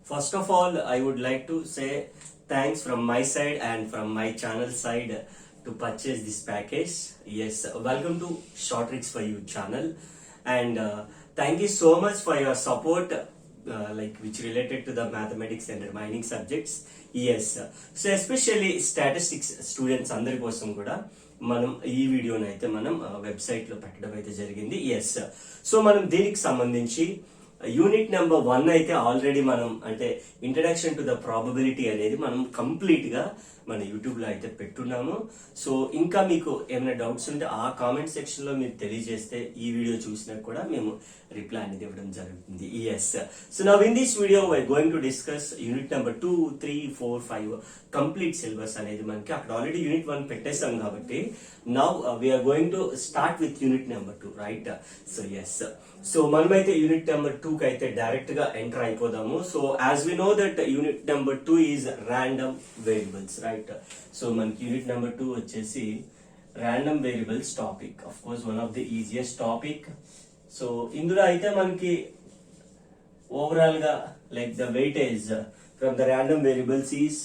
First of all, I would like to say thanks from my side and from my channel side to purchase this package. Yes, welcome to Short Tricks for You channel, and thank you so much for your support, which related to the mathematics and remaining subjects. Yes, so especially statistics students అందరి కోసం కూడా మనం ఈ వీడియోని అయితే మనం website లో పెట్టడం అయితే జరిగింది. ఎస్, సో మనం దీనికి సంబంధించి యూనిట్ నెంబర్ 1 అయితే ఆల్రెడీ మనం అంటే ఇంట్రడక్షన్ టు ద ప్రాబబిలిటీ అనేది మనం కంప్లీట్ గా మన యూట్యూబ్ లో అయితే పెట్టున్నాము. సో ఇంకా మీకు ఏమైనా డౌట్స్ ఉంటే ఆ కామెంట్ సెక్షన్ లో మీరు తెలియజేస్తే ఈ వీడియో చూసినా కూడా మేము రిప్లై అనేది ఇవ్వడం జరుగుతుంది. Yes, so now in this video we're going to discuss unit number 2, 3, 4, 5 complete syllabus అనేది మనకి అక్కడ ఆల్రెడీ యూనిట్ 1 పెట్టేసాం కాబట్టి now we're going to start with unit number 2, right? So yes, so మనమైతే యూనిట్ నెంబర్ 2 కి అయితే డైరెక్ట్ గా enter అయిపోదాము. So as we know that unit number 2 is random variables, right? So మనకి యూనిట్ నెంబర్ 2 వచ్చేసి random variables topic, of course one of the easiest topic. So ఇందులో అయితే మనకి ఓవరాల్ గా like the weightage from the random variables is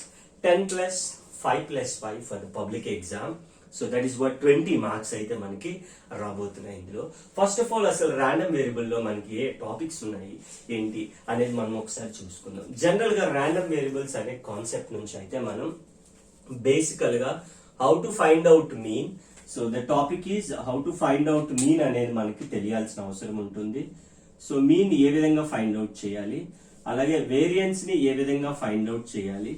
10 plus 5 plus 5 for the public exam. So that is what 20 marks అయితే మనకి రాబోతున్నాయి ఇందులో. First of all అసలు random variable లో మనకి ఏ టాపిక్స్ ఉన్నాయి ఏంటి అనేది మనం ఒకసారి చూసుకుందాం. జనరల్ గా ర్యాండమ్ వేరియబుల్స్ అనే కాన్సెప్ట్ నుంచి అయితే మనం బేసికల్ గా how to find out mean. So the topic is how to find out mean అనేది మనకి తెలియాల్సిన అవసరం ఉంటుంది. సో మీన్ ఏ విధంగా ఫైండ్ అవుట్ చేయాలి, అలాగే వేరియన్స్ ని ఏ విధంగా ఫైండ్ అవుట్ చేయాలి,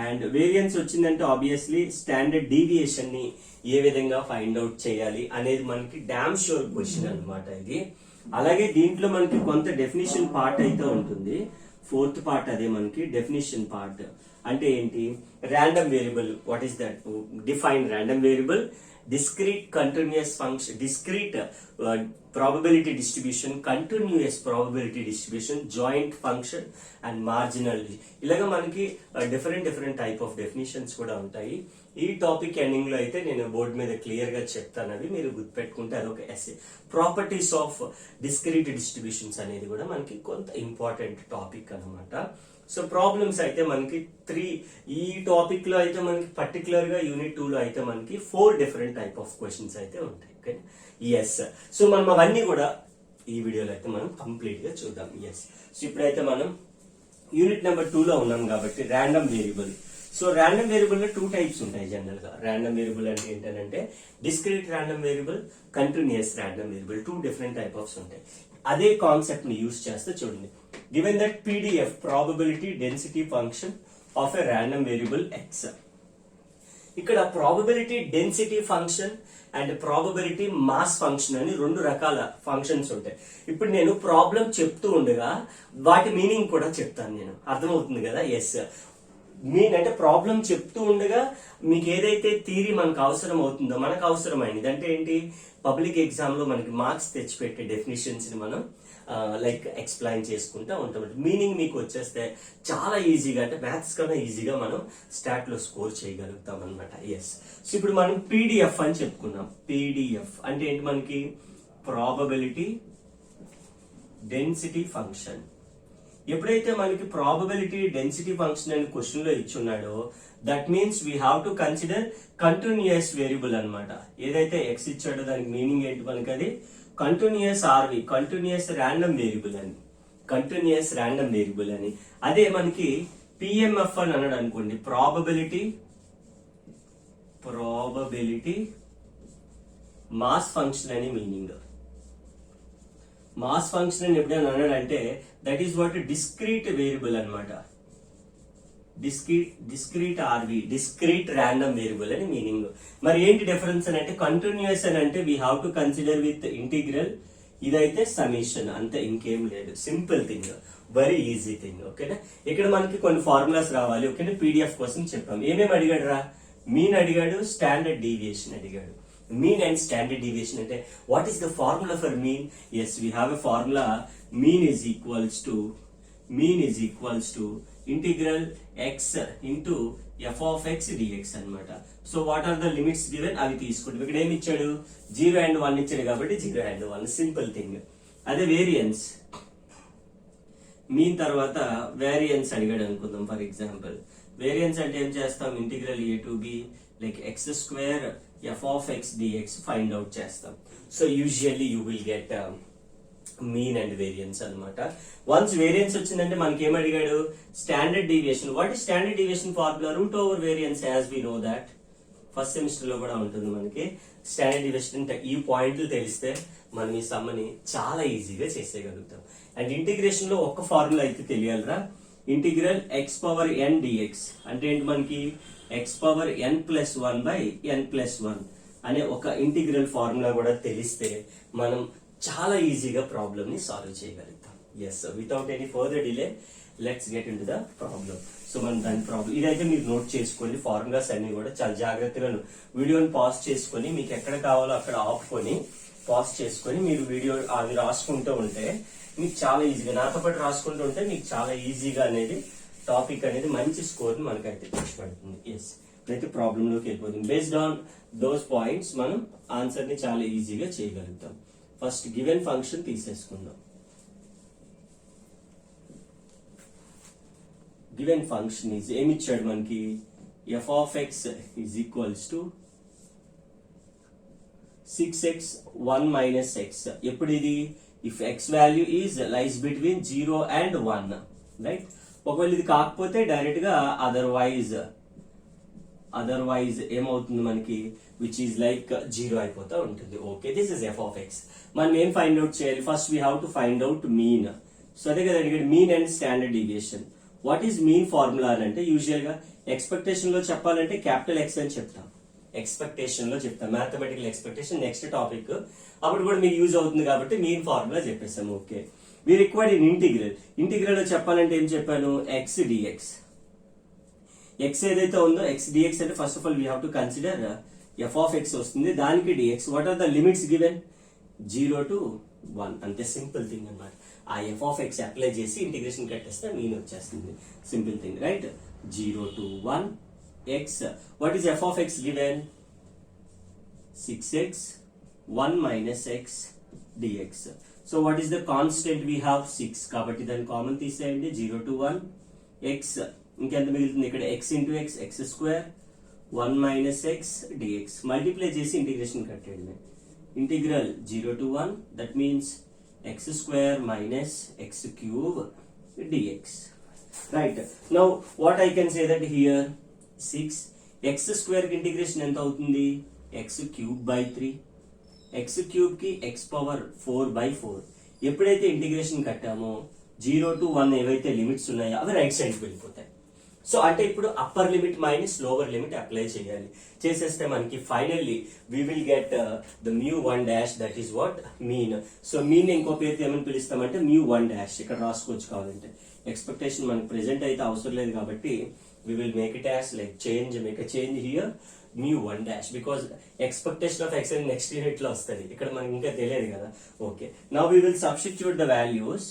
అండ్ వేరియన్స్ వచ్చిందంటే ఆబ్వియస్లీ స్టాండర్డ్ డీవియేషన్ ని ఏ విధంగా ఫైండ్ అవుట్ చేయాలి అనేది మనకి డామ్ షూర్ క్వశ్చన్ అనమాట ఇది. అలాగే దీంట్లో మనకి కొంత డెఫినిషన్ పార్ట్ అయితే ఉంటుంది. 4th పార్ట్ అదే మనకి డెఫినిషన్ పార్ట్. అంటే ఏంటి? Random variable, what is that? Define random variable, discrete continuous function, discrete probability distribution, continuous probability distribution, joint function and marginal. ఇలాగా మనకి డిఫరెంట్ టైప్ ఆఫ్ డెఫినిషన్స్ కూడా ఉంటాయి. ఈ టాపిక్ ఎండింగ్ లో అయితే నేను బోర్డు మీద క్లియర్ గా చెప్తాను, అవి మీరు గుర్తుపెట్టుకుంటే అదొక essay. Properties of discrete distributions అనేది కూడా మనకి కొంత ఇంపార్టెంట్ టాపిక్ అన్నమాట. సో ప్రాబ్లమ్స్ అయితే మనకి 3, ఈ టాపిక్ లో అయితే మనకి పర్టికులర్ గా యూనిట్ 2 లో అయితే మనకి 4 డిఫరెంట్ టైప్ ఆఫ్ క్వశ్చన్స్ అయితే ఉంటాయి. Okay, yes. సో మనం అవన్నీ కూడా ఈ వీడియోలో అయితే మనం కంప్లీట్ గా చూద్దాం. ఎస్, సో ఇప్పుడైతే మనం యూనిట్ నెంబర్ 2 లో ఉన్నాం కాబట్టి random variable. So random variable లో 2 టైప్స్ ఉంటాయి జనరల్ గా. ర్యాండమ్ వేరియబుల్ అంటే ఏంటంటే discrete random variable, continuous random variable, 2 different type offs ఉంటాయి. అదే కాన్సెప్ట్ ని యూజ్ చేస్తే చూడండి, given that PDF probability density function of a random variable x. ఇక్కడ probability density function and probability mass function అని 2 రకాల ఫంక్షన్స్ ఉంటాయి. ఇప్పుడు నేను ప్రాబ్లం చెప్తూ ఉండగా వాటి మీనింగ్ కూడా చెప్తాను, నేను అర్థమవుతుంది కదా? ఎస్, మీన్ అంటే ప్రాబ్లం చెప్తూ ఉండగా మీకు ఏదైతే థియరీ మనకు అవసరం అవుతుందో, మనకు అవసరమైనది అంటే ఏంటి? పబ్లిక్ ఎగ్జామ్ లో మనకి మార్క్స్ తెచ్చిపెట్టే డెఫినేషన్స్ ని మనం ఎక్స్ప్లెయిన్ చేసుకుంటా ఉంటాం. మీనింగ్ మీకు వచ్చేస్తే చాలా ఈజీగా, అంటే మ్యాథ్స్ కన్నా ఈజీగా మనం స్టాట్ లో స్కోర్ చేయగలుగుతాం అనమాట. ఎస్, సో ఇప్పుడు మనం పీడిఎఫ్ అని చెప్పుకున్నాం. పీడిఎఫ్ అంటే ఏంటి? మనకి ప్రాబబిలిటీ డెన్సిటీ ఫంక్షన్. ఎప్పుడైతే మనకి ప్రాబబిలిటీ డెన్సిటీ ఫంక్షన్ అని క్వశ్చన్ లో ఇచ్చున్నాడో that means we have to consider continuous variable అనమాట. ఏదైతే ఎక్స్ ఇచ్చాడో దానికి మీనింగ్ ఏంటి? మనకి అది continuous RV, continuous random variable అని, కంటిన్యూయస్ ర్యాండమ్ వేరియబుల్ అని. అదే మనకి పిఎంఎఫ్ అని అన్నాడు అనుకోండి, ప్రాబబిలిటీ మాస్ ఫంక్షన్ అని మీనింగ్. మాస్ ఫంక్షన్ అని ఎప్పుడైనా అన్నాడంటే that is what discrete variable అనమాట. Discrete RV, discrete random variable అని మీనింగ్. మరి ఏంటి డిఫరెన్స్ అని అంటే, కంటిన్యూస్ అని అంటే we have to consider with integral, ఇదైతే సమిషన్, అంతే, ఇంకేం లేదు. Simple thing, very easy thing. ఓకేనా? ఇక్కడ మనకి కొన్ని ఫార్ములాస్ రావాలి. ఓకేనా? పీడిఎఫ్ కోసం చెప్పాం. ఏమేమి అడిగాడు రా? మీన్ అడిగాడు, స్టాండర్డ్ డీవియేషన్ అడిగాడు. మీన్ అండ్ స్టాండర్డ్ డీవియేషన్ అంటే what is the formula for mean? Yes, we have a formula. Mean is equals to integral x into f of x dx అనమాట. So what are the limits given, అవి తీసుకుంటాం. ఇక్కడ ఏమి ఇచ్చాడు? 0 and 1 ఇచ్చాడు కాబట్టి 0 and 1, simple thing. అదే variance, mean తర్వాత వేరియన్స్ అడిగాడు అనుకుందాం. ఫర్ ఎగ్జాంపుల్ వేరియన్స్ అంటే ఏం చేస్తాం, integral a to b like x square f of x dx find out చేస్తాం. So usually you will get mean and variance అన్నమాట. వన్స్ వేరియన్స్ వచ్చిందంటే మనకి ఏం అడిగాడు, standard deviation. What is standard deviation formula? Root over variance, as we know that. First semester లో కూడా ఉంటుంది మనకి స్టాండర్డ్ డీవియేషన్. అంటే ఈ పాయింట్లు తెలిస్తే మనం ఈ సమ్మని చాలా ఈజీగా చేసేయగలుగుతాం. అండ్ ఇంటిగ్రేషన్ లో ఒక్క ఫార్ములా అయితే తెలియాలిరా, integral x power n dx అంటే ఏంటి మనకి, x power n plus 1 by n plus 1 అనే ఒక ఇంటిగ్రల్ ఫార్ములా కూడా తెలిస్తే మనం చాలా ఈజీగా ప్రాబ్లమ్ ని సాల్వ్ చేయగలుగుతాం. Yes, without any further delay let's get in to the problem. So మనం దాని ప్రాబ్లం ఇదైతే మీరు నోట్ చేసుకోండి. ఫార్ములాస్ అన్ని కూడా చాలా జాగ్రత్తగా వీడియోని పాజ్ చేసుకొని మీకు ఎక్కడ కావాలో అక్కడ ఆపుకొని పాజ్ చేసుకొని మీరు వీడియో అది రాసుకుంటూ ఉంటే మీకు చాలా ఈజీగా, నాతో పాటు రాసుకుంటూ ఉంటే మీకు చాలా ఈజీగా అనేది టాపిక్ అనేది మంచి స్కోర్ మనకైతే తెచ్చిపెడుతుంది. ఎస్, అయితే ప్రాబ్లమ్ లోకి వెళ్ళిపోతుంది. బేస్డ్ ఆన్ దోస్ పాయింట్స్ మనం ఆన్సర్ ని చాలా ఈజీగా చేయగలుగుతాం. ఫస్ట్ గివెన్ ఫంక్షన్ తీసేసుకుందాం. గివెన్ ఫంక్షన్ ఈజ్ ఏమి ఇచ్చాడు మనకి, f of x is equals to 6x 1 minus x. ఎప్పుడు ఇది, if x value is lies between 0 and 1, right. ఒకవేళ ఇది కాకపోతే డైరెక్ట్ గా అదర్వైజ్ ఏమవుతుంది మనకి, విచ్ ఈజ్ లైక్ 0 అయిపోతా ఉంటుంది. Okay, this is f of x. మనం ఏం ఫైండ్ అవుట్ చేయాలి, first we have to find out mean. So అదే కదా అడిగాడు, mean and standard deviation. What is mean formula అని అంటే, యూజువల్ గా ఎక్స్పెక్టేషన్ లో చెప్పాలంటే క్యాపిటల్ ఎక్స్ అని చెప్తాం. ఎక్స్పెక్టేషన్ లో చెప్తాం, మ్యాథమెటికల్ ఎక్స్పెక్టేషన్ నెక్స్ట్ టాపిక్, అప్పుడు కూడా మీకు యూజ్ అవుతుంది కాబట్టి మీన్ ఫార్ములా చెప్పేసాం. Okay, we required in integral లో చెప్పాలంటే ఏం చెప్పాను, ఎక్స్ డిఎక్స్. ఎక్స్ ఏదైతే ఉందో ఎక్స్ డిఎక్స్ అంటే first of all we have to consider f of x వస్తుంది, దానికి dx. What are the limits given, 0 to 1, అంతే సింపుల్ థింగ్ అన్నమాట. ఆ ఎఫ్ ఆఫ్ ఎక్స్ అప్లై చేసి ఇంటిగ్రేషన్ కట్టేస్తే మీన్ వచ్చేస్తుంది, simple thing, right. 0 to 1 x. What is f of x given, 6x 1 minus x dx. So what is the constant we have, 6, కాబట్టి దాన్ని common తీసేయండి. 0 to 1 x, ఇంకెంత మిగులుతుంది ఇక్కడ, x into x, x square 1 minus x dx. Multiply చేసి integration కట్టండి. Integral 0 to 1, that means x square minus x cube dx. Right, now what I can say that here 6 x square కి integration ఎంత అవుతుంది, x cube by 3, x cube కి x power 4 by 4. ఎప్పుడైతే integration కట్టామో 0 to 1 ఏవైతే limits ఉన్నాయో అవి right side కి వెళ్ళిపోతాయి. సో అంటే ఇప్పుడు upper limit minus lower limit apply చేయాలి. చేసేస్తే మనకి finally we will get the mu1 dash, that is what mean. So mean ఇంకో పేరుతో ఏమని పిలుస్తామంటే mu1 dash. ఇక్కడ రాసుకోవచ్చు కావాలంటే. ఎక్స్పెక్టేషన్ మనకి ప్రెసెంట్ అయితే అవసరం లేదు కాబట్టి we will make it as like make a change here, mu1 dash, because expectation of x in next unit లో వస్తుంది, ఇక్కడ మనకి ఇంకా తెలియదు కదా. Okay, now we will substitute the values.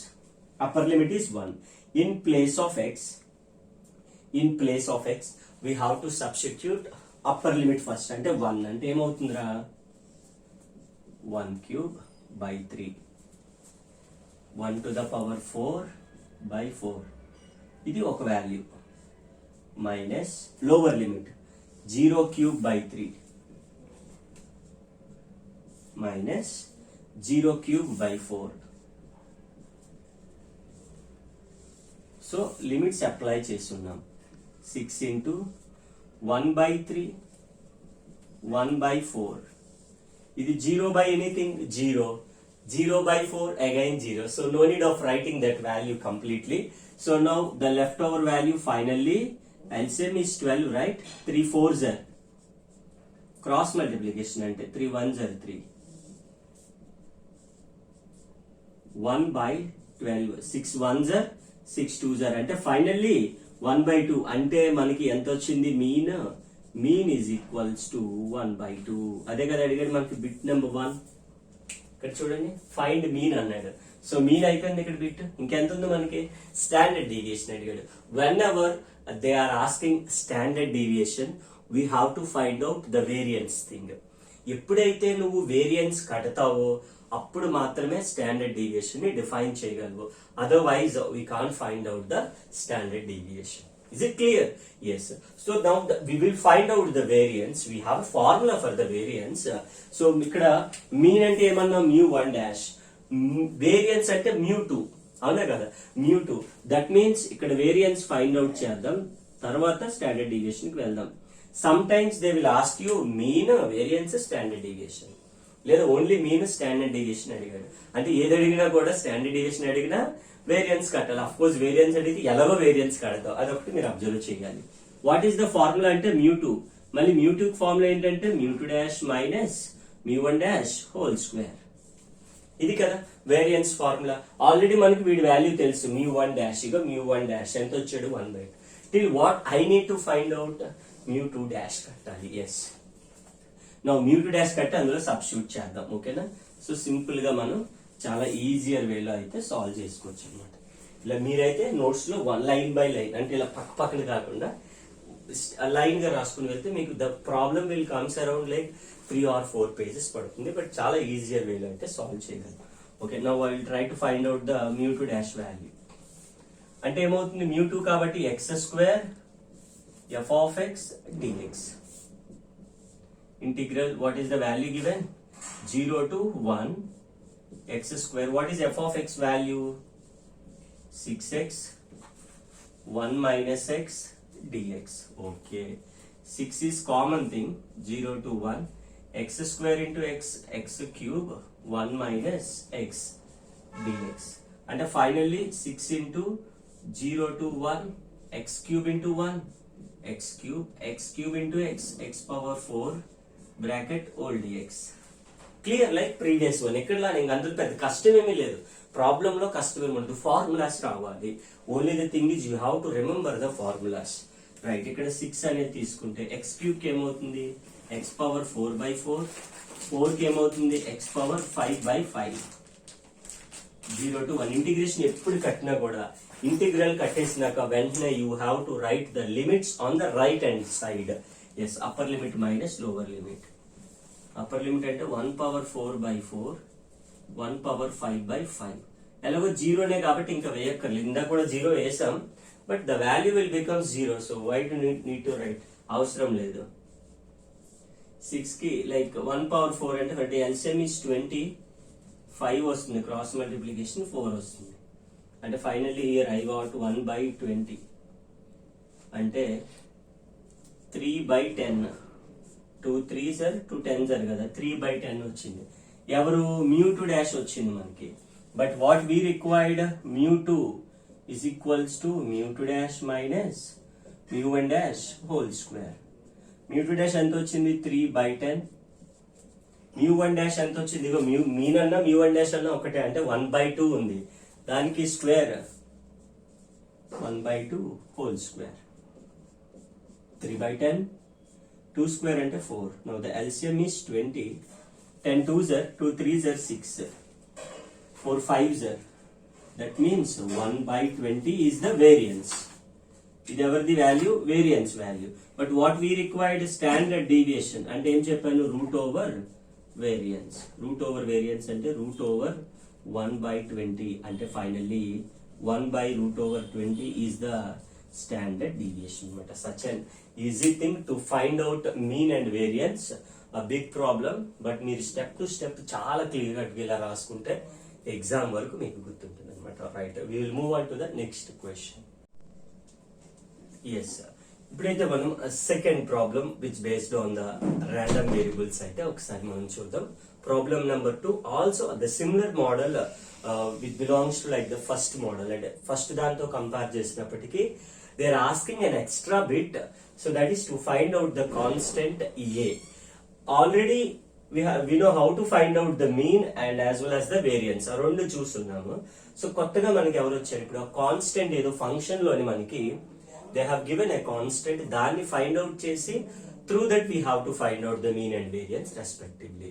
upper limit is 1. in place of x we have to substitute upper limit first. అంటే 1 అంటే ఏమవుతుందిరా, 1 cube by 3, 1 to the power 4 by 4, ఇది ఒక value, minus lower limit 0 cube by 3 minus 0 cube by 4. So limits apply చేస్తున్నాం. 6 into 1 by 3 1 by 4, ఇది 0 by anything, 0 by 4 again 0. So no need of writing that value completely. So now the leftover value finally LCM is 12, right? 3 4s are cross multiplication ante 3 1s are 3, 1 by 12, 6 1s are 6 2s are ante finally 1 by 2 అంటే మనకి ఎంత వచ్చింది, mean is equals to 1 by 2. అదే కదా అడిగాడు మనకి bit number 1. ఇక్కడ చూడండి, ఫైండ్ మీన్ అన్నాడు. సో మీన్ అయిపోయింది ఇక్కడ బిట్. ఇంకెంత ఉంది మనకి, స్టాండర్డ్ డీవియేషన్ అడిగాడు. When ever they are asking standard deviation, we have to find out the variance thing. ఎప్పుడైతే నువ్వు వేరియన్స్ కడతావో అప్పుడు మాత్రమే స్టాండర్డ్ డీవియేషన్ ని డిఫైన్ చేయగలవు. Otherwise we can't find out the standard deviation. Is it clear? Yes. So now we will find out the variance. We have a formula for the variance. So ఇక్కడ mean అంటే ఏమన్నా mu1 dash, variance అంటే mu2, అవునా కదా, mu2. That means ఇక్కడ variance find out చేద్దాం, తర్వాత standard deviation కి వెళ్దాం. Some times they will ask you mean, variance, standard deviation, లేదా ఓన్లీ మీన్ స్టాండర్డ్ డీవియేషన్ అడిగాడు అంటే ఏది అడిగినా కూడా స్టాండర్డ్ డీవియేషన్ అడిగినా వేరియన్స్ కట్టాలి. అఫ్ కోర్స్ వేరియన్స్ అడిగితే ఎలాగో వేరియన్స్ కడతావు, అదొకటి మీరు అబ్జర్వ్ చేయాలి. వాట్ ఈస్ ద ఫార్ములా అంటే mu2, మళ్ళీ mu2 ఫార్ములా ఏంటంటే mu2 dash minus mu1 dash whole square. ఇది కదా వేరియన్స్ ఫార్ములా. ఆల్రెడీ మనకి వీడి వాల్యూ తెలుసు, mu1 డాష్. ఇక mu1 డాష్ ఎంత వచ్చాడు 1/2. Till what I need to find out mu2 dash కట్టాలి. ఎస్, నా mu2 డాష్ కట్టి అందులో సబ్స్టిట్యూట్ చేద్దాం. ఓకేనా? సో సింపుల్ గా మనం చాలా ఈజియర్ వేలో అయితే సాల్వ్ చేసుకోవచ్చు అనమాట. ఇలా మీరైతే నోట్స్ లో లైన్ బై లైన్, అంటే ఇలా పక్క పక్కన కాకుండా లైన్ గా రాసుకుని వెళ్తే మీకు the problem will comes around like 3 or 4 pages పడుతుంది, బట్ చాలా ఈజియర్ వేలో అయితే సాల్వ్ చేయగలం. Okay, now I will try to find out the mu2 dash value. అంటే ఏమవుతుంది, mu2 కాబట్టి x square f of x dx. Integral, what is the value given? 0 to 1 x square. What is f of x value? 6x 1 minus x dx. Okay, 6 is common thing, 0 to 1 x square into x cube 1 minus x dx. And finally 6 into 0 to 1 x cube into 1 x cube into x power 4 bracket old dx. Clear like previous one. ఇక్కడ ఇంక అందులో పెద్ద కష్టమేమీ లేదు, problem లో కష్టమేమి ఉండదు, formulas రావాలి. Only the thing is you have to remember the formulas. Right, ఇక్కడ 6 అనేది తీసుకుంటే x క్యూబ్ కి ఏమవుతుంది x పవర్ 4/4, 4 కి ఏమవుతుంది x పవర్ 5/5. 0 to 1 ఇంటిగ్రేషన్ ఎప్పుడు కట్టినా కూడా ఇంటిగ్రల్ కట్టేసినాక వెంటనే you have to write the limits on the right hand side. Yes, upper limit minus lower limit. Upper limit అంటే 1 పవర్ 4/4, 1 పవర్ 5/5. ఎలాగో జీరోనే కాబట్టి ఇంకా వేయక్కర్లేదు, ఇందాక కూడా జీరో వేసాం, but the value will become 0. So why do need to write, అవసరం లేదు. 6 కి లైక్ 1 పవర్ 4 అంటే ఎల్సిఎం ఇస్ 20, 5 వస్తుంది, క్రాస్ మల్టిప్లికేషన్ 4 వస్తుంది. అంటే ఫైనల్లీ హియర్ ఐ గాట్ 1/20 అంటే 3/10. 2 3s are 2 10s are కదా, 3/10 వచ్చింది. ఎవరు mu2 డాష్ వచ్చింది మనకి. But what we required, mu2 is equals to mu2 dash minus mu1 dash whole square. mu2 dash ఎంత వచ్చింది 3/10. mu1 డాష్ ఎంత వచ్చింది, ఇగో మీన్ అన్న mu1 డాష్ అన్న ఒకటే, అంటే 1/2 ఉంది, దానికి స్క్వేర్ 1/2 హోల్ స్క్వేర్. 3/10, 2 square అంటే 4. Now the LCM is 20. 10 2s are 2 3s are 6. 4 5s are. That means 1/20 is the variance. ఇది ఎవరిది value, variance value. But what we required standard deviation అంటే ఏం చెప్పాను, route over variance. Route over variance అంటే root over 1/20. అంటే finally 1/√20 is the standard deviation. But such an easy thing to find out mean and variance, a big problem, but మీరు step to step చాలా clear గా ఇలా రాసుకుంటే exam వరకు మీకు గుర్తుంటుంది అనమాట. Right, we will move on to the next question. Yes, ఇప్పుడైతే మనం second problem which based on the random variables అయితే ఒకసారి మనం చూద్దాం. Problem number 2 also the similar model which belongs to like the first model. అంటే first దాంతో compare చేసినప్పటికీ they are asking an extra bit, so that is to find out the constant A. Already we know how to find out the mean and as well as the variance. ఆ రెండు చూస్తున్నాము. So కొత్తగా మనకి ఎవరు వచ్చారు, ఇప్పుడు constant ఏదో function లోని మనకి they have given a constant, దాన్ని ఫైండ్ అవుట్ చేసి through that we have to find out the mean and variance respectively.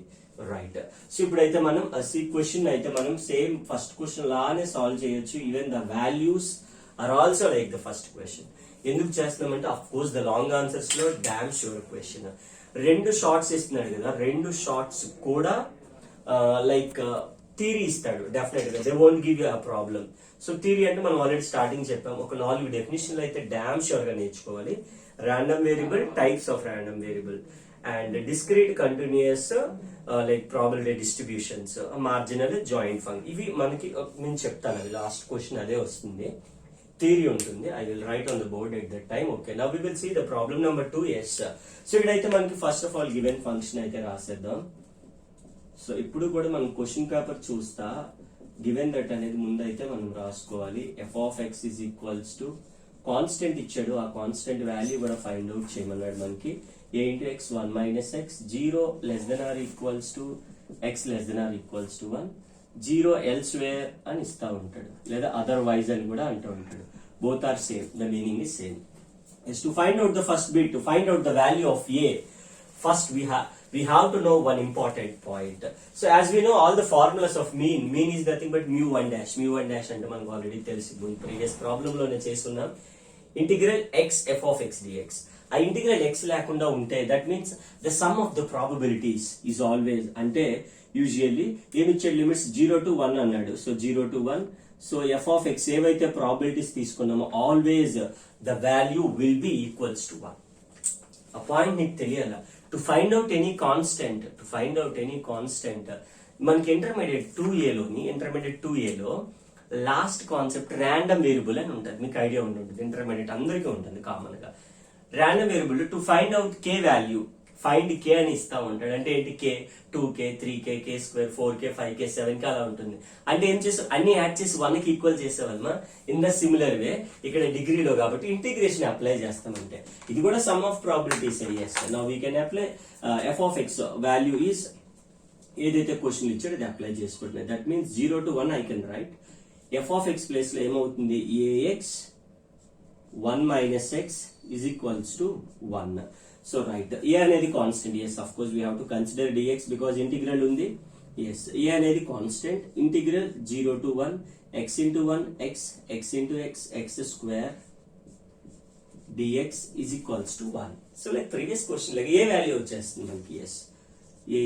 Right, so ఇప్పుడైతే మనం ఈ క్వశ్చన్ అయితే మనం సేమ్ ఫస్ట్ క్వశ్చన్ లానే సాల్వ్ చేయొచ్చు. Even the values are also like the first question. ఎందుకు చేస్తున్నామంటే of course the long answers లో డామ్ షూర్ క్వశ్చన్. రెండు షార్ట్స్ ఇస్తున్నాడు కదా, రెండు షార్ట్స్ కూడా లైక్ థియరీ ఇస్తాడు డెఫినెట్ గా, they won't give you a problem. So theory అంటే మనం ఆల్రెడీ స్టార్టింగ్ చెప్పాం, ఒక 4 డెఫినేషన్లు అయితే డామ్ షూర్ గా నేర్చుకోవాలి. Random variable, types of random variable, and discrete continuous like probability distributions, marginal, joint function. ఇవి మనకి నేను చెప్తాను, అది లాస్ట్ క్వశ్చన్ అదే వస్తుంది. థియరీ ఉంటుంది, I will write on the board at that time. Okay, now we will see the problem number 2. Yes, so ఇక్కడైతే మనకి first of all given function అయితే రాసేద్దాం. సో ఇప్పుడు కూడా మనం క్వశ్చన్ పేపర్ చూస్తా, గివెన్ దట్ అనేది ముందు అయితే మనం రాసుకోవాలి. F of X is equals to constant ఇచ్చాడు, ఆ కాన్స్టెంట్ వాల్యూ కూడా ఫైండ్ అవుట్ చేయమన్నాడు మనకి. a into x 1 minus x, 0 less than or equals to x less than or equals to 1, 0 elsewhere అని ఇస్తా ఉంటాడు, లేదా otherwise అని కూడా అంటూ ఉంటాడు. Both are same, the meaning is same. Is to find out the first bit, to find out the value of a, first we have to know one important point. So as we know all the formulas of mean is nothing but mu 1 dash అంటే మనకు already తెలిసి previous problem లోనే చేసుకున్నాం. ఇంటిగ్రల్ x f of x dx, ఆ integral x లేకుండా ఉంటే that means the sum of the probabilities is always, అంటే యూజువల్లీ ఏమిచ్చాడు లిమిట్స్ 0 to 1 అన్నాడు. So 0 to 1, so f of x ఏవైతే ప్రాబిలిటీస్ తీసుకున్నామో always the value will be equals to 1. ఆ point నీకు తెలియాలా. To find out any constant మనకి intermediate 2A లో లాస్ట్ కాన్సెప్ట్ ర్యాండమ్ వేరియబుల్ అని ఉంటుంది, మీకు ఐడియా ఉంటుంది, ఇంటర్మీడియట్ అందరికీ ఉంటుంది కామన్ గా. Random variable to find out K value, find K అని ఇస్తా ఉంటాడు. అంటే ఏంటి, కే 2k 3k k square 4k 5k 7k అలా ఉంటుంది. అంటే ఏం చేస్తాం, అన్ని యాడ్ చేసి 1 కి ఈక్వల్ చేసేవాళ్ళమా. ఇన్ ద సిమిలర్ వే ఇక్కడ డిగ్రీలో కాబట్టి ఇంటిగ్రేషన్ అప్లై చేస్తామంటే ఇది కూడా sum of probabilities. Now we can apply f of x value is, ఏదైతే క్వశ్చన్ ఇచ్చాడో అది అప్లై చేసుకుంటున్నాయి. That means 0 to 1 I can write f of x place లో ఏమవుతుంది, ax 1 minus x is equals to 1. So right, a అనేది constant. yes, of course we have to consider dx because integral ఉంది. yes, a అనేది constant. Integral 0 to 1 x into 1 x into x square dx is equals to 1. So like previous question, like a value వచ్చేస్తుంది మనకి. yes, a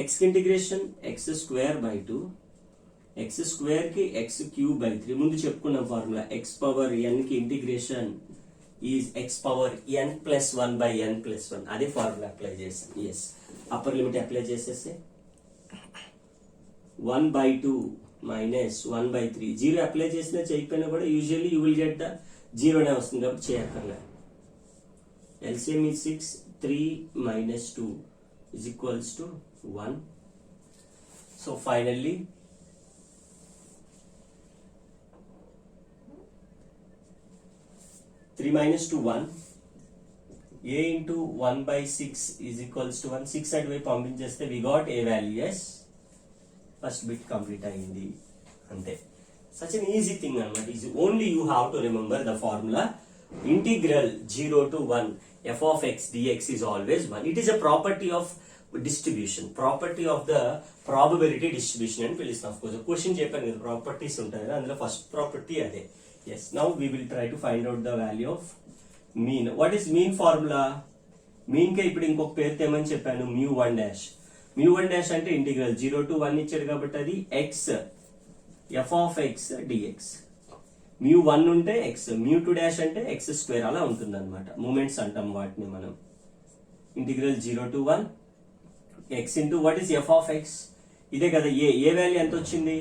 x కి integration x square by 2, x square కి x cube by 3. ముందు చెప్పుకున్నాం formula, x power n కి integration is x power n plus 1 by n plus 1. అదే formula apply చేసాం. Yes, upper limit apply చేసేసి 1 by 2 minus 1 by 3, 0 apply చేసినా చేయకపోయినా కూడా usually you will get the 0 నే వస్తుంది కాబట్టి చేయక్కర్లే. LCM is 6, 3 minus 2 is equals to 1. So finally 3 minus 2 1, a into 1 by 6 is equals to 1. 6 అటువైపు పంపించేస్తే we got a value. yes, first bit complete అయింది అంతే. such an easy thing అన్నమాట. is only you have to remember the formula integral 0 to 1 f of x dx is always 1. it is a property of distribution, property of the probability distribution అని పిలుస్తాం. of course question చెప్పాను కదా, properties ఉంటాయి కదా, అందులో first property అదే. yes, now we will try to find out the value of mean. what is mean formula? mean కే ఇప్పుడు ఇంకొక పేరు తేమని చెప్పాను, mu 1 dash. mu 1 dash అంటే ఇంటిగ్రల్ 0 to 1 ఇచ్చాడు కాబట్టి అది x f of x dx. mu 1 ఉంటే x, mu 2 dash అంటే x స్క్వేర్ అలా ఉంటుంది అనమాట. మూమెంట్స్ అంటాం వాటిని మనం. Integral 0 to 1 x into what is f of x, ఇదే కదా ఏ వాల్యూ ఎంత వచ్చింది.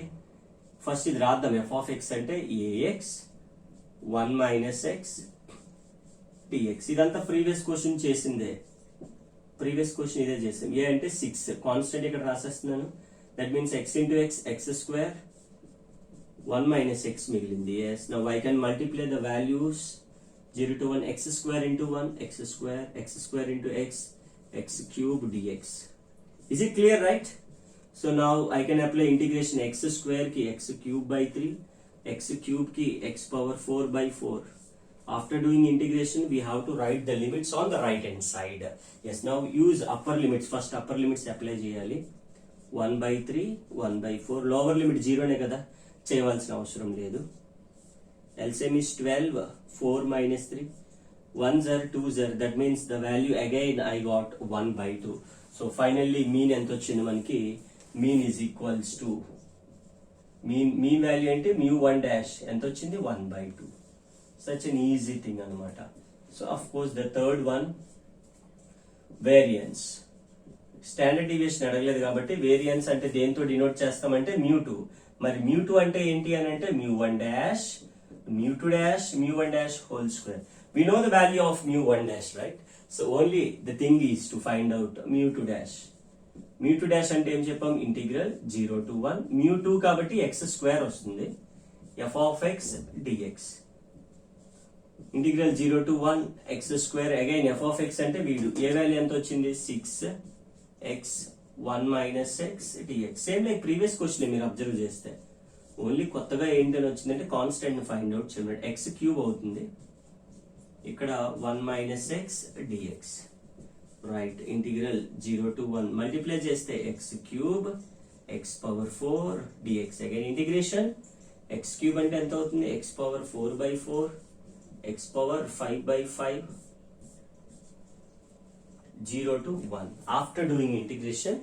ఫస్ట్ ఇది రాద్దాం. f of x అంటే ax 1 minus x dx. ఇదంతా ప్రీవియస్ క్వశ్చన్ చేసిందే, ప్రీవియస్ క్వశ్చన్ ఇదే చేసాం. ఏ అంటే 6, కాన్స్టెంట్ ఇక్కడ రాసేస్తున్నాను. That means x into x square 1 minus x మిగిలింది. yes, now I can multiply the values 0 to 1 x square into 1 x square into x cube dx. is it clear, right? so now I can apply integration x square ki x cube by 3, x cube ki x power 4 by 4. after doing integration we have to write the limits on the right hand side. yes, now use upper limits. first upper limits apply cheyali. 1 by 3 1 by 4, lower limit 0 నే కదా, చేయవలసిన అవసరం లేదు. LCM is 12, 4 minus 3, 1s are 2s are, that means the value again I got 1 by 2. so finally mean ఎంత వచ్చింది మనకి mean is equals to mean value అంటే μ1 dash ఎంత వచ్చింది 1/2. సచ్ అన్ ఈజీ థింగ్ అనమాట. So of course the third one variance. Standard deviation అడగలేదు కాబట్టి variance అంటే దేంతో డినోట్ చేస్తామంటే μ2. మరి μ2 అంటే ఏంటి అని అంటే μ1 dash μ2 dash μ1 dash whole square. We know the value of μ1 dash, right? So only the thing is to find out μ2 dash. μ2 dash అంటే ఏం చెప్పాం, ఇంటిగ్రల్ 0 to 1 μ2 కాబట్టి x స్క్వేర్ వస్తుంది, f of x dx. Integral 0 to 1 x square again f of x అంటే వీడు ఏ value ఎంత వచ్చింది 6x 1 minus x dx. Same like previous question మీరు అబ్జర్వ్ చేస్తే ఓన్లీ కొత్తగా ఏంటని వచ్చిందంటే కాన్స్టెంట్ ఫైండ్ అవుట్ చేయడం. x క్యూబ్ అవుతుంది ఇక్కడ 1 minus x dx, right. Integral 0 to 1 multiply చేస్తే x cube x power 4 dx. Again integration x cube అంటే ఎంత అవుతుంది x power 4/4 x power 5/5 0 to 1. After doing integration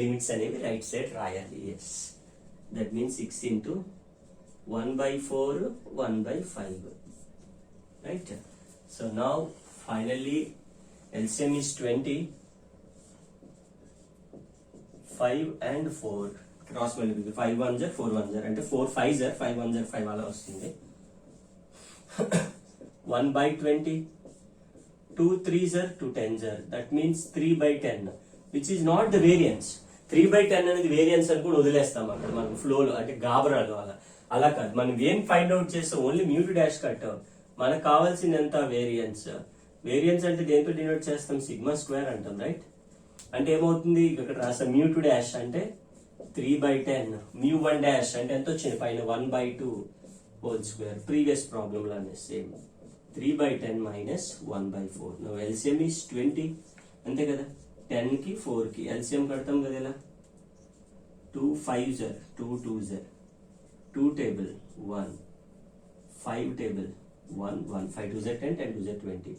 limits అనేవి రైట్ సైడ్ రాయాలి. Yes, that means 6 into 1/4 1/5, right? So now finally LCM is 20. 5 and 4 cross multiply 5 1s are 4 1s are అంటే 4 5s are 5 1s are 5 అలా వస్తుంది. 1/20 2 3s are 2 10s are, that means 3/10 which is not the variance. 3/10 అనేది variance అని కూడా వదిలేస్తాం అక్కడ మనం ఫ్లోలో, అంటే గాబరాలు అలా కాదు. మనం ఏం ఫైండ్ అవుట్ చేస్తాం ఓన్లీ μ2 డాష్ కట్టాం. మనకు కావాల్సింది ఎంత వేరియన్స్. వేరియన్స్ అంటే దేంతో డినోట్ చేస్తాం సిగ్మా స్క్వేర్ అంటాం, రైట్. అంటే ఏమవుతుంది ఇక్కడ రాస్తాం μ2 డాష్ అంటే 3/10 μ1 డాష్ అంటే ఎంత వచ్చింది పైన 1/2 హోల్ స్క్వేర్. ప్రీవియస్ ప్రాబ్లమ్ లానే same 3/10 minus 1/4. Now LCM is 20, అంతే కదా. 10 కి 4 కి LCM కడతాం కదా ఇలా. 2 5s are 2 2s are 2 table 1 5 table 1 1 5 2s are 10 10 2s are 20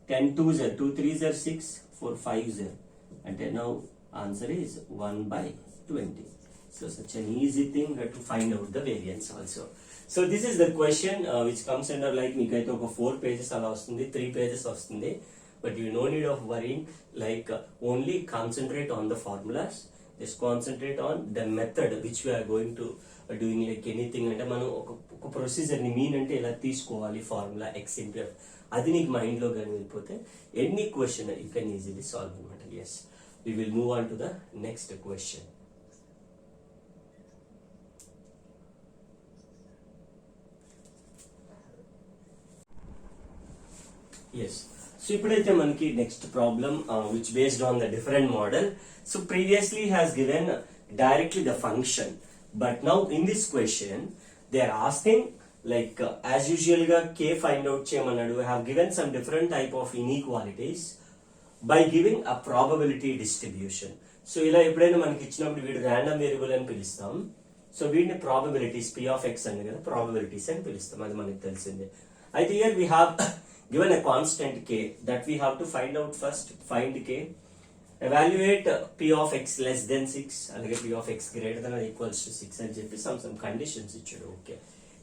10 2s are 2 3s are 6 4 5s are, అంటే now answer is 1/20. So such an easy thing to find out the variance also. So this is the question which comes under like మీకైతే ఒక 4 pages అలా వస్తుంది, 3 pages వస్తుంది. But you no need of worrying, like only concentrate on the formulas. Just concentrate on the method which we are going to doing like anything. అంటే మనం ఒక procedure ని mean అంటే ఇలా తీసుకోవాలి ఫార్ములా x into f, అది నీకు mind లో కానీ వెళ్ళిపోతే any question you can easily solve అనమాట. Yes, we will move on to the next question. Yes, so ఇప్పుడైతే మనకి next problem which based on the different model. So previously has given directly the function, but now in this question they are asking like as usual గా k find out చేయమన్నాడు. have given some different type of inequalities by giving a probability distribution. So ఇలా ఎప్పుడైనా మనకి ఇచ్చినప్పుడు వీడు random variable అని పిలుస్తాం. So వీటిని ప్రాబబిలిటీస్ p of x అని కదా ప్రాబబిలిటీస్ అని పిలుస్తాం, అది మనకి తెలిసిందే. అయితే here we have given a constant k that we have to find out first. Find k, evaluate p of x less than 6 అలాగే p of x greater than or equals to 6 అని చెప్పి some conditions ఇచ్చాడు. Okay,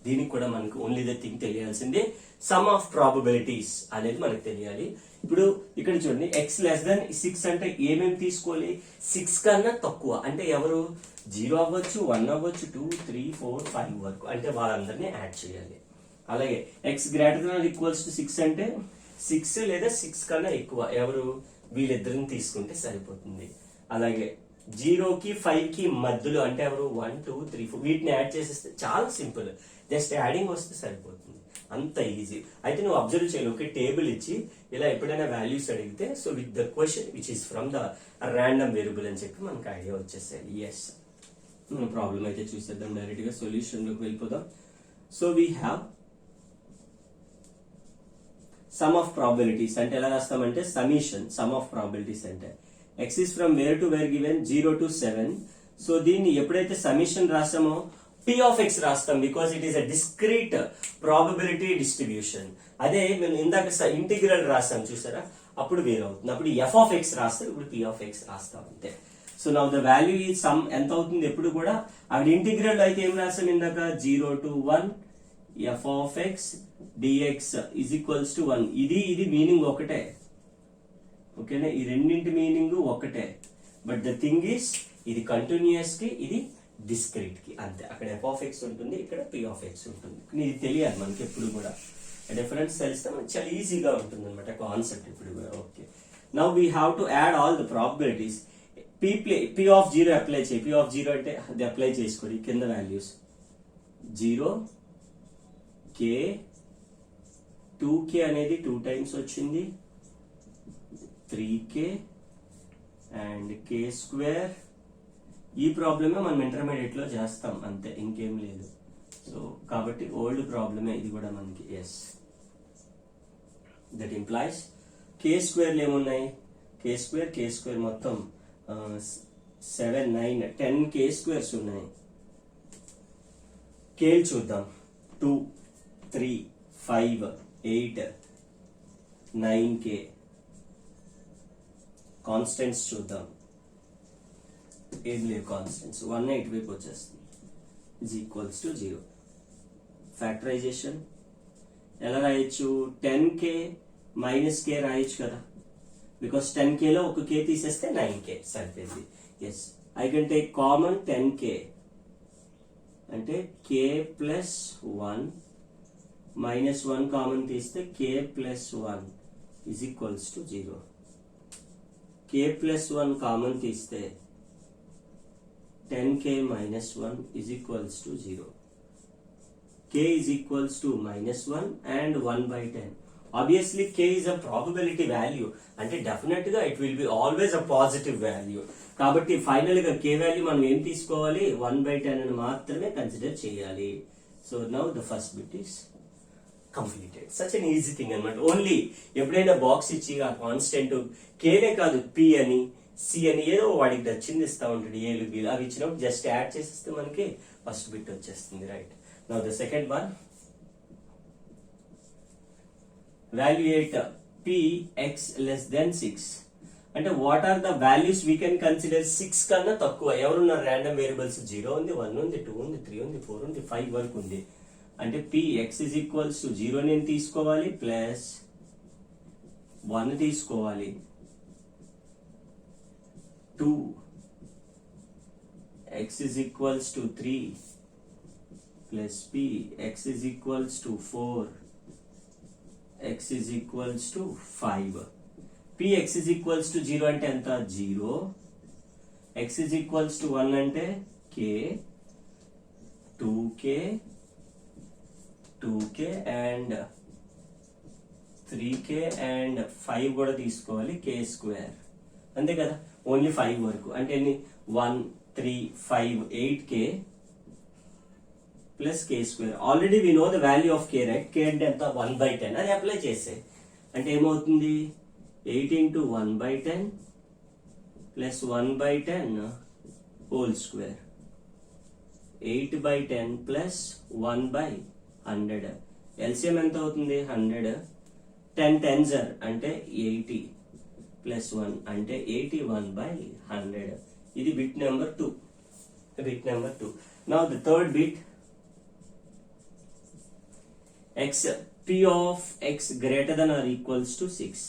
దీనికి కూడా మనకు only the thing తెలియాల్సిందే sum of probabilities అనేది మనకు తెలియాలి. ఇప్పుడు ఇక్కడ చూడండి x లెస్ దెన్ 6 అంటే ఏమేమి తీసుకోవాలి, 6 కన్నా తక్కువ అంటే ఎవరు 0 అవ్వచ్చు 1 అవ్వచ్చు 2 3 4 5 వరకు, అంటే వాళ్ళందరినీ యాడ్ చేయాలి. అలాగే x greater than or equals to 6 అంటే 6 లేదా 6 కన్నా ఎక్కువ ఎవరు వీళ్ళిద్దరిని తీసుకుంటే సరిపోతుంది. అలాగే 0 కి 5 కి మధ్యలో అంటే ఎవరు 1 2 3 4 వీటిని యాడ్ చేసేస్తే చాలా సింపుల్, జస్ట్ యాడింగ్ వస్తే సరిపోతుంది, అంత ఈజీ. అయితే నువ్వు అబ్జర్వ్ చేయాలి, ఒక టేబుల్ ఇచ్చి ఇలా ఎప్పుడైనా వాల్యూస్ అడిగితే so with the question which is from the random variable అని చెప్పి మనకు ఐడియా వచ్చేసాయి. ఎస్, మన ప్రాబ్లం అయితే చూసేద్దాం, డైరెక్ట్ గా సొల్యూషన్ లోకి వెళ్ళిపోదాం. So we have some of probabilities అంటే ఎలా రాస్తామంటే సమిషన్ సమ్ ఆఫ్ ప్రాబిలిటీస్ అంటే x is from where to where given 0 to 7. So దీన్ని ఎప్పుడైతే సమిషన్ రాస్తామో p of x రాస్తాం because it is a discrete probability distribution. అదే మేము ఇందాక ఇంటిగ్రల్ రాస్తాం చూసారా, అప్పుడు వేరే అవుతుంది. అప్పుడు f of x రాస్తాం, ఇప్పుడు p of x రాస్తాం అంతే. సో నౌ ద వాల్యూ ఈ సమ్ ఎంత అవుతుంది ఎప్పుడు కూడా అక్కడ ఇంటిగ్రల్ అయితే ఏం రాసాం ఇందాక 0 to 1 f of x dx is equals to 1. ఇది మీనింగ్ ఒకటే, ఓకేనా? ఈ రెండింటి మీనింగ్ ఒకటే, బట్ ద థింగ్ ఈస్ ఇది కంటిన్యూస్ కి ఇది డిస్క్రీట్ కి అంతే. అక్కడ f of x ఉంటుంది, ఇక్కడ p of x ఉంటుంది. ఇది తెలియాలి మనకి ఎప్పుడు కూడా. డిఫరెన్స్ తెలిస్తే మనకి చాలా ఈజీగా ఉంటుంది అనమాట కాన్సెప్ట్ ఇప్పుడు కూడా. Okay, now we have to add all the probabilities. p of 0 apply చేయి. p of 0 అంటే అది అప్లై చేసుకోండి. కింద వాల్యూస్ 0 k 2k అనేది 2 టైమ్స్ వచ్చింది, 3k అండ్ k స్క్వేర్. ఈ ప్రాబ్లమే మనం ఇంటర్మీడియట్ లో చేస్తాం అంతే, ఇంకేం లేదు. సో కాబట్టి ఓల్డ్ ప్రాబ్లమే ఇది కూడా మనకి. ఎస్, దట్ ఇంప్లాయిస్ k స్క్వేర్లు ఏమున్నాయి? k స్క్వేర్ మొత్తం 7 9 10 k స్క్వేర్స్ ఉన్నాయి. కేల్ చూద్దాం. 2 3 5 8 9k. కాన్స్టెంట్స్ చూద్దాం. ఏం లేవు కాన్స్టెంట్స్. 1 ఇటువైపు వచ్చేస్తుంది, is equals to 0. ఫ్యాక్టరైజేషన్ ఎలా రాయొచ్చు? 10k మైనస్ k రాయొచ్చు కదా, బికాస్ 10k లో ఒక k తీసేస్తే 9k సరిపోయింది. Yes, I can take common 10k అంటే k ప్లస్ 1 మైనస్ 1 కామన్ తీస్తే k plus 1 is equals to 0. k plus 1 common తీస్తే 10k minus 1 is equals to 0. k is equals to minus 1 and 1 by 10. Obviously k is a probability value, అంటే definite గా it will be always a positive value. కాబట్టి final గా k value మనం ఏం తీసుకోవాలి? 1 by 10 అని మాత్రమే కన్సిడర్ చేయాలి. So now the first bit is completed. Such an easy thing అనమాట. ఓన్లీ ఎప్పుడైనా బాక్స్ ఇచ్చి ఆ కాన్స్టెంట్ కేనే కాదు p అని సి అని ఏదో వాడికి నచ్చింది ఇస్తా ఉంటాడు, ఏలు బీలు అవి ఇచ్చినప్పుడు జస్ట్ యాడ్ చేసేస్తే మనకి ఫస్ట్ బిట్ వచ్చేస్తుంది. Right, now the second one, valuate p x less than 6. అంటే what are the values we can consider 6 కన్నా తక్కువ. ఎవరున్నారు? ర్యాండమ్ వేరియబుల్స్ 0 ఉంది, 1 ఉంది, 2 ఉంది, 3 ఉంది, 4 ఉంది, 5 వరకు ఉంది. అంటే p x is equals to 0 నేను తీసుకోవాలి, ప్లస్ 1 తీసుకోవాలి, 2 x is equals to 3 plus p x is equals to 4 x is equals to 5. p x is equals to 0 అంటే ఎంత? 0. x is equals to 1 అంటే k, 2k and 3k and 5 కూడా తీసుకోవాలి, k square అంతే కదా. Only 5 వరకు అంటే 1 3 5 8k plus k square. Already we know the value of k, right? k అంటే ఎంత? 1 by 10. అది అప్లై చేసే అంటే ఏమవుతుంది? 8 into 1 by 10 plus 1 by 10 whole square, 8 by 10 plus 1 by 100. LCM ఎంత అవుతుంది? 100. 10 10s అంటే 80 ప్లస్ 1 అంటే 81 by 100. ఇది bit number 2. Bit number 2. Now the third bit, x p of x greater than or equals to 6.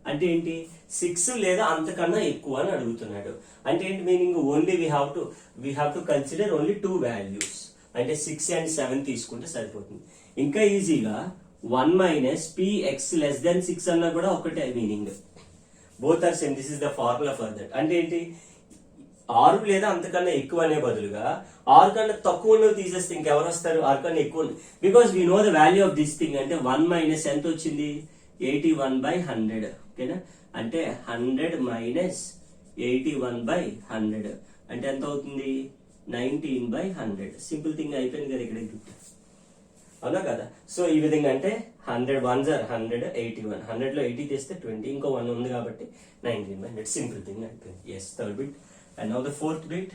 అంటే ఏంటి? 6 లేదా అంతకన్నా ఎక్కువ అని అడుగుతున్నాడు. అంటే ఏంటి meaning? Only we have to consider only 2 values. అంటే 6 and 7 తీసుకుంటే సరిపోతుంది. ఇంకా ఈజీగా 1 minus p x less than 6 అన్నా కూడా ఒకటే meaning. Both are same. This is the formula for that. అంటే ఏంటి? 6 లేదా అంతకన్నా ఎక్కువ అనే బదులుగా 6 కన్నా తక్కువ ఉన్నవి తీసేస్తే ఇంకెవరు వస్తారు? 6 కన్నా ఎక్కువ. Because we know the value of this thing. అంటే 1 మైనస్ ఎంత వచ్చింది? 81 by 100. ఓకేనా? అంటే 100 మైనస్ 81 by 100 అంటే ఎంత అవుతుంది? 19 by 100. సింపుల్ థింగ్ అయిపోయింది కదా ఇక్కడ. అవునా కదా? సో ఈ విధంగా అంటే 100 1s are 100, 81. 100 లో 80 తీస్తే 20, ఇంకో 1 ఉంది కాబట్టి 19 by 100. సింపుల్ థింగ్ అయిపోయింది. Yes, third bit. And now the fourth bit,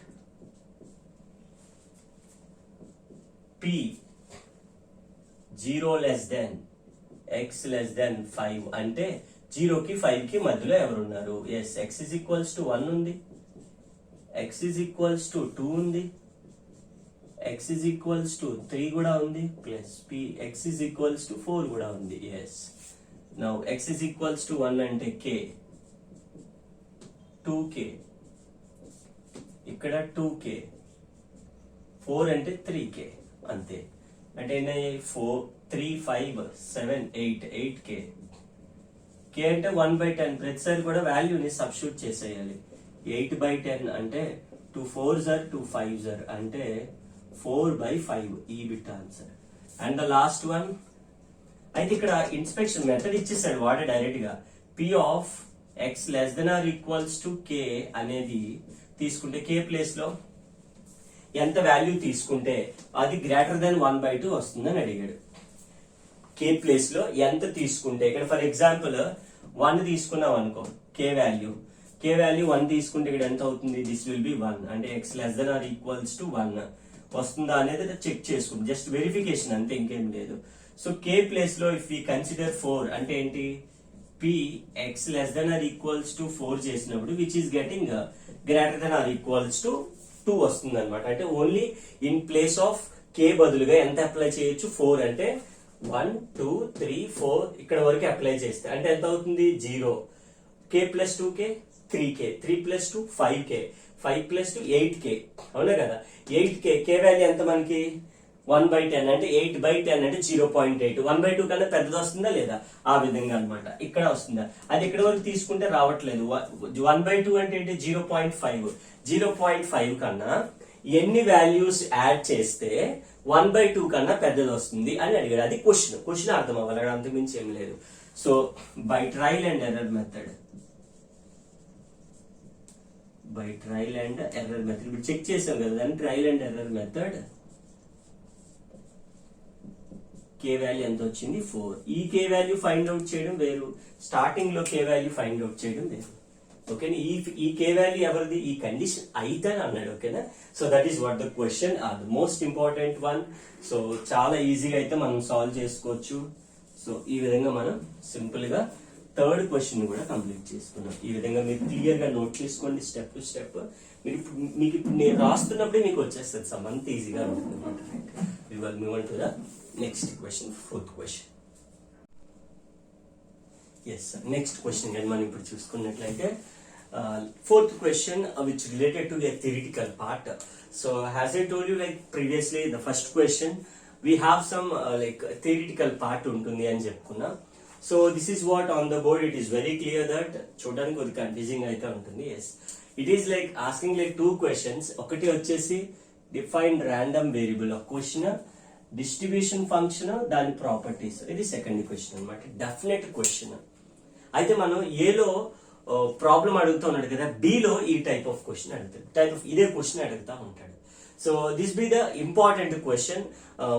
p 0 less than x less than 5 అంటే 0 కి 5 కి మధ్యలో ఎవరు ఉన్నారు? Yes, x is equals to 1 ఉంది, x is equals to 2 ఉంది, x is equals to 3 కూడా ఉంది, plus p x is equals to 4 కూడా ఉంది. yes, now x is equals to 1 అంటే k 2k, ఇక్కడ 2k, 4 అంటే 3k, అంతే. అంటే 4 3 5 7 8 8k, k అంటే 1/10, ప్రతిసారి కూడా వాల్యూని సబ్స్టిట్యూట్ చేసేయాలి. 8/10 అంటే 2 4s are 2 5s are అంటే 4/5 ఈ bit answer. And the last one అయితే ఇక్కడ ఇన్స్పెక్షన్ మెథడ్ ఇచ్చేసాడు వాడే డైరెక్ట్ గా. p of x less than or equals to k అనేది తీసుకుంటే k ప్లేస్ లో ఎంత వాల్యూ తీసుకుంటే అది గ్రేటర్ దెన్ 1/2 వస్తుందని అడిగాడు. k ప్లేస్ లో ఎంత తీసుకుంటే, ఇక్కడ ఫర్ ఎగ్జాంపుల్ 1 తీసుకున్నాం అనుకో, k వాల్యూ 1 తీసుకుంటే ఇక్కడ ఎంత అవుతుంది, దిస్ విల్ బి 1 అంటే x less than or equals to 1 వస్తుందా అనేది చెక్ చేసుకుంటాం, జస్ట్ వెరిఫికేషన్ అంతే, ఇంకేం లేదు. సో k ప్లేస్ లో ఇఫ్ వి కన్సిడర్ 4 అంటే ఏంటి, p x less than or equals to 4 చేసినప్పుడు which is getting greater than or equals to 2 వస్తుంది అనమాట. అంటే only in place of k బదులుగా ఎంత అప్లై చేయొచ్చు, 4 అంటే 1 2 3 4 ఇక్కడ వరకు అప్లై చేస్తే అంటే ఎంత అవుతుంది, 0. k plus 2k 3k, 3 plus 2 5k, 5 plus 2 8k, అవునా కదా. 8k k వాల్యూ ఎంత మనకి 1/10 అంటే 8/10 అంటే 0.8, 1/2 కన్నా పెద్దది వస్తుందా లేదా, ఆ విధంగా అన్నమాట. ఇక్కడ వస్తుందా, అది ఇక్కడ వరకు తీసుకుంటే రావట్లేదు. 1/2 అంటే ఏంటి, 0.5, 0.5 కన్నా ఎన్ని వాల్యూస్ యాడ్ చేస్తే 1/2 కన్నా పెద్దది వస్తుంది అని అడిగాడు. అది క్వశ్చన్ అర్థం అవ్వాలి, అంతకు మించి ఏం లేదు. So by trial and error method, ఇప్పుడు చెక్ చేసాం కదా దాన్ని, trial and error method k value ఎంత వచ్చింది 4. ఈ k వాల్యూ ఫైండ్ అవుట్ చేయడం వేరు, స్టార్టింగ్ లో k వాల్యూ ఫైండ్ అవుట్ చేయడం వేరు. ఓకేనా, ఈ k వాల్యూ ఎవరిది, ఈ కండిషన్ అయితే అన్నాడు. ఓకేనా, so that is what the question, or the most important one. So చాలా ఈజీగా అయితే మనం సాల్వ్ చేసుకోవచ్చు. సో ఈ విధంగా మనం సింపుల్ గా థర్డ్ క్వశ్చన్ కూడా కంప్లీట్ చేసుకున్నాం. ఈ విధంగా మీరు క్లియర్ గా నోట్ చేసుకోండి స్టెప్ టు స్టెప్. మీకు ఇప్పుడు నేను రాస్తున్నప్పుడే మీకు వచ్చేస్తుంది సమ్, అంత ఈజీగా ఉంటుంది అనమాట. We will move on to the next question, fourth question. Yes, next question కానీ మనం ఇప్పుడు చూసుకున్నట్లయితే fourth question which related to the theoretical part. So as I told you like previously the first question we have some like theoretical part ఉంటుంది అని చెప్పుకున్నా. So this is what on the board it is very clear that చూడడానికి కొద్దిగా confusing అయితే ఉంటుంది. yes, it is like asking like two questions. ఒకటి వచ్చేసి define random variable, ఒక క్వశ్చన్ డిస్ట్రిబ్యూషన్ ఫంక్షన్ దాని ప్రాపర్టీస్, ఇది సెకండ్ క్వశ్చన్ అన్నమాట. డెఫినెట్ క్వశ్చన్ అయితే మనం ఏలో ప్రాబ్లం అడుగుతూ ఉన్నాడు కదా, బిలో ఈ టైప్ ఆఫ్ క్వశ్చన్ అడుగుతాడు, ఇదే క్వశ్చన్ అడుగుతా ఉంటాడు. So this be the important question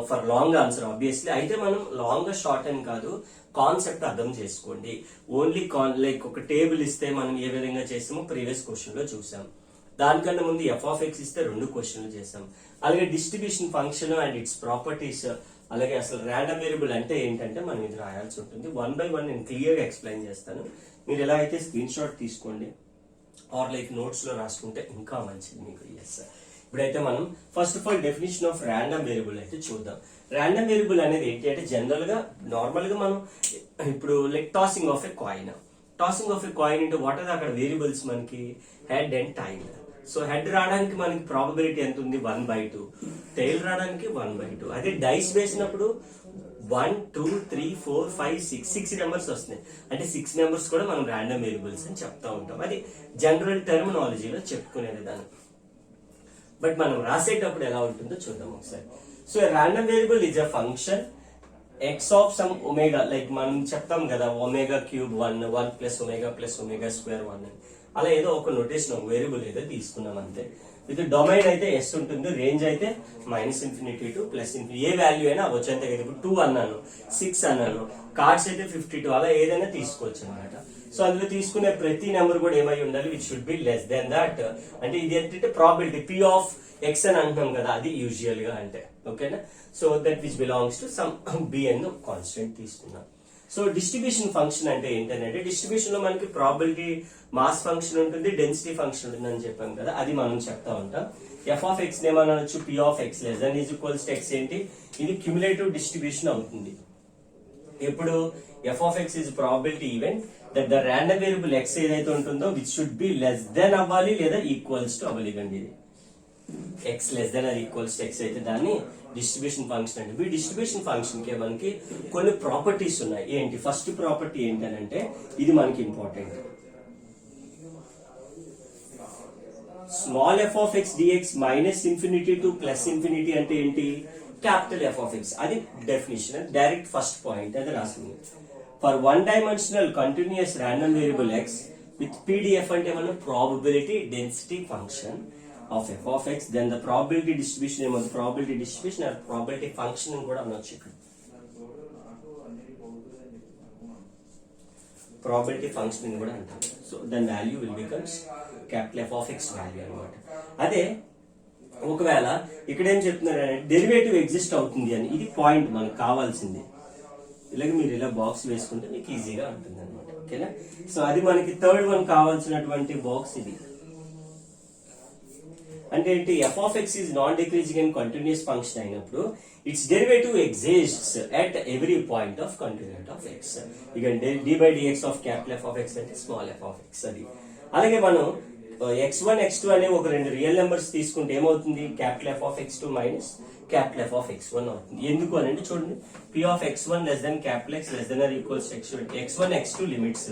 for long answer obviously. అయితే మనం లాంగ్ షార్ట్ అని కాదు, కాన్సెప్ట్ అర్థం చేసుకోండి. ఓన్లీ లైక్ ఒక టేబుల్ ఇస్తే మనం ఏ విధంగా చేస్తామో ప్రీవియస్ క్వశ్చన్ లో చూసాం. దానికన్నా ముందు f(x) ఇస్తే 2 క్వశ్చన్లు చేసాం. అలాగే distribution function and its properties, అలాగే అసలు ర్యాండమ్ వేరియబుల్ అంటే ఏంటంటే మనం ఇది రాయాల్సి ఉంటుంది. 1 by 1 నేను క్లియర్ గా ఎక్స్ప్లెయిన్ చేస్తాను. మీరు ఎలా అయితే స్క్రీన్ షాట్ తీసుకోండి ఆర్ లైక్ నోట్స్ లో రాసుకుంటే ఇంకా మంచిది మీకు. ఎస్, ఇప్పుడైతే మనం first of all definition of random variable అయితే చూద్దాం. ర్యాండమ్ వేరియబుల్ అనేది ఏంటి అంటే జనరల్ గా నార్మల్ గా మనం ఇప్పుడు like tossing of a coin అంటే వాట్ ఆర్ అక్కడ వేరియబుల్స్ మనకి head and tail. So head రావడానికి మనకి ప్రాబబిలిటీ ఎంత ఉంది, 1/2. టైల్ రావడానికి 1/2. అదే డైస్ వేసినప్పుడు 1 2 3 4 5 6 నెంబర్స్ వస్తున్నాయి. అంటే 6 నెంబర్స్ కూడా మనం ర్యాండమ్ వేరియబుల్స్ అని చెప్తా ఉంటాం. అది జనరల్ టర్మినాలజీలో చెప్పుకునే విధానం. బట్ మనం రాసేటప్పుడు ఎలా ఉంటుందో చూద్దాం ఒకసారి. So random variable is a function x of some omega, like మనం చెప్తాం కదా ⍵³ 1 plus omega plus omega square 1 అని, అలా ఏదో ఒక నోటేషన్ ఒక వేరియబుల్ ఏదో తీసుకున్నాం అంతే. ఇది డొమైన్ అయితే s ఉంటుంది, రేంజ్ అయితే -∞ to +∞. ఏ వాల్యూ అయినా అవ్వచ్చు అంతే కదా. ఇప్పుడు 2 అన్నాను, 6 అన్నాను, కార్డ్స్ అయితే 52, అలా ఏదైనా తీసుకోవచ్చు అనమాట. సో అందులో తీసుకునే ప్రతి నెంబర్ కూడా ఏమై ఉండాలి, which should be less than that. అంటే ఇది ఏంటంటే ప్రాబిలిటీ p(x) అని అంటున్నాం కదా, అది యూజువల్ గా అంటే ఓకేనా. So that which belongs to some b అని కాన్స్టెంట్ తీసుకున్నాం. సో డిస్ట్రిబ్యూషన్ ఫంక్షన్ అంటే ఏంటంటే డిస్ట్రిబ్యూషన్ లో మనకి ప్రాబిలిటీ మాస్ ఫంక్షన్ ఉంటుంది, డెన్సిటీ ఫంక్షన్ ఉంటుంది అని చెప్పాం కదా, అది మనం చెప్తా ఉంటాం. ఎఫ్ ఆఫ్ ఎక్స్ ఏమనొచ్చు, P of x less than is equals to x ఏంటి, ఇది క్యుములేటివ్ డిస్ట్రిబ్యూషన్ అవుతుంది. ఇప్పుడు f of x is probability event that the random variable x ఏదైతే ఉంటుందో which should be less than అవ్వాలి లేదా ఈక్వల్స్ టు అవ్వాలి. ఇవ్వండి, ఇది ఎక్స్ లెస్ దెన్ అది ఈక్వల్స్ టు ఎక్స్ అయితే దాన్ని డిస్ట్రిబ్యూషన్ ఫంక్షన్ అంటే. ఈ డిస్ట్రిబ్యూషన్ ఫంక్షన్ కి మనకి కొన్ని ప్రాపర్టీస్ ఉన్నాయి. ఏంటి, ఫస్ట్ ప్రాపర్టీ ఏంటంటే ఇది మనకి important. Small f of x dx minus infinity to plus infinity అంటే ఏంటి, క్యాపిటల్ ఎఫ్ ఆఫ్ ఎక్స్. అది డెఫినేషన్, డైరెక్ట్ ఫస్ట్ పాయింట్ అది రాసింది. For one dimensional continuous random variable x with PDF అంటే మనం probability density function of f of x, then the probability distribution ఏమవుతుంది, probability distribution or probability function అని కూడా అనొచ్చు. ఇక్కడ ప్రాబిలిటీ ఫంక్షన్ అని కూడా అంటాం. So then value will becomes capital f of x value అనమాట. అదే ఒకవేళ ఇక్కడ ఏం చెప్తున్నారంటే డెరివేటివ్ ఎగ్జిస్ట్ అవుతుంది అని, ఇది పాయింట్ మనకు కావాల్సింది. ఇలాగ మీరు ఇలా బాక్స్ వేసుకుంటే మీకు ఈజీగా ఉంటుంది అనమాట. ఓకేనా, సో అది మనకి థర్డ్ వన్ కావాల్సినటువంటి బాక్స్ ఇది. అంటే ఏంటి, f of X is non decreasing and continuous function అయినప్పుడు its derivative exists at every point of continuity of x. ఇక d by dx of capital f of x అంటే small f of x అది. అలాగే మనం x1 x2 అనే ఒక రెండు real numbers తీసుకుంటే ఏమవుతుంది, capital f of x2 minus capital f of x1 అవుతుంది. ఎందుకు అని అంటే చూడండి, p of x1 less than capital x less than or equals x1 x2 limits.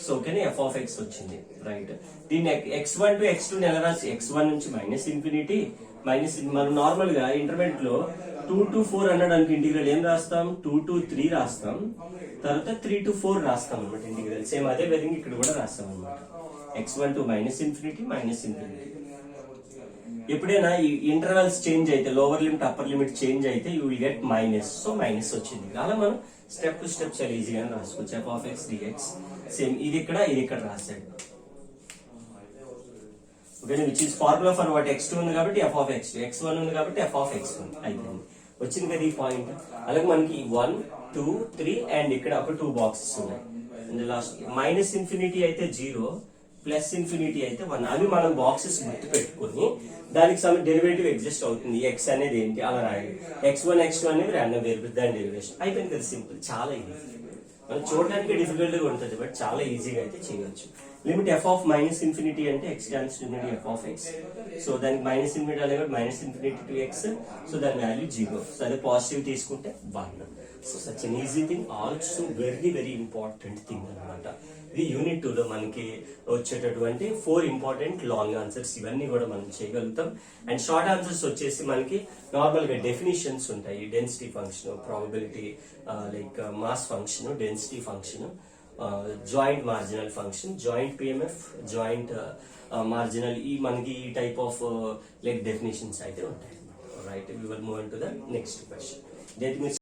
So ఓకేనే ఎఫ్ ఆఫ్ ఎక్స్ వచ్చింది, రైట్. దీన్ని x1 టు x2 ఎలా రాసి, x1 నుంచి మైనస్ ఇన్ఫినిటీ మైనస్, మనం నార్మల్ గా ఇంటర్మీడియట్ లో 2 to 4 అనడానికి ఇంటిగ్రల్ ఏం రాస్తాం, 2 to 3 రాస్తాం, తర్వాత 3 to 4 రాస్తాం అనమాట ఇంటిగ్రల్. సేమ్ అదే విధంగా ఇక్కడ కూడా రాస్తాం అనమాట. x1 to minus infinity minus infinity. ఎప్పుడైనా ఈ ఇంటర్వెల్స్ చేంజ్ అయితే, lower limit upper limit change అయితే you will get minus. So minus వచ్చింది. అలా మనం స్టెప్ టు స్టెప్ చాలా ఈజీగా రాసుకోవచ్చు. F of x dx same ఇది ఇక్కడ రాశాడు. Okay, which is formula for what, x2 ఉంది కాబట్టి ఎఫ్ ఆఫ్ x2, x1 ఉంది కాబట్టి ఎఫ్ ఆఫ్ x1 అయిపోయింది. వచ్చింది కదా ఈ పాయింట్. అలాగే మనకి 1 2 3 అండ్ ఇక్కడ ఒక 2 బాక్సెస్ ఉన్నాయి. లాస్ట్ మైనస్ ఇన్ఫినిటీ అయితే 0, ప్లస్ ఇన్ఫినిటీ అయితే 1. అవి మనం బాక్సెస్ గుర్తు పెట్టుకుని దానికి సమ డెరివేటివ్ ఎగ్జిస్ట్ అవుతుంది. ఎక్స్ అనేది ఏంటి అలా రాయాలి. x1 x2 అనేది ర్యాండమ్ వేరియబుల్, దాని డెరివేషన్ అయిపోయింది కదా, సింపుల్. చాలా ఈజీ, మనం చూడడానికి డిఫికల్ట్ గా ఉంటుంది బట్ చాలా ఈజీగా అయితే చేయవచ్చు. Limit f of minus infinity అంటే x tends to infinity f of x. So దానికి మైనస్ ఇన్ఫినిటీ అనేది minus infinity to x. So దాని వాల్యూ 0. సో అదే పాజిటివ్ తీసుకుంటే 1. So such an easy thing, also very very important thing అనమాట. ఇది unit 2 లో మనకి వచ్చేటటువంటి 4 ఇంపార్టెంట్ లాంగ్ ఆన్సర్స్. ఇవన్నీ కూడా మనం చేయగలుగుతాం. అండ్ షార్ట్ ఆన్సర్స్ వచ్చేసి మనకి నార్మల్ గా డెఫినిషన్స్ ఉంటాయి. Density function, probability like mass function, density function, joint marginal function, joint PMF, joint marginal, ఈ మనకి ఈ టైప్ ఆఫ్ లైక్ డెఫినేషన్స్ అయితే ఉంటాయి. Right, we will move on to the next question.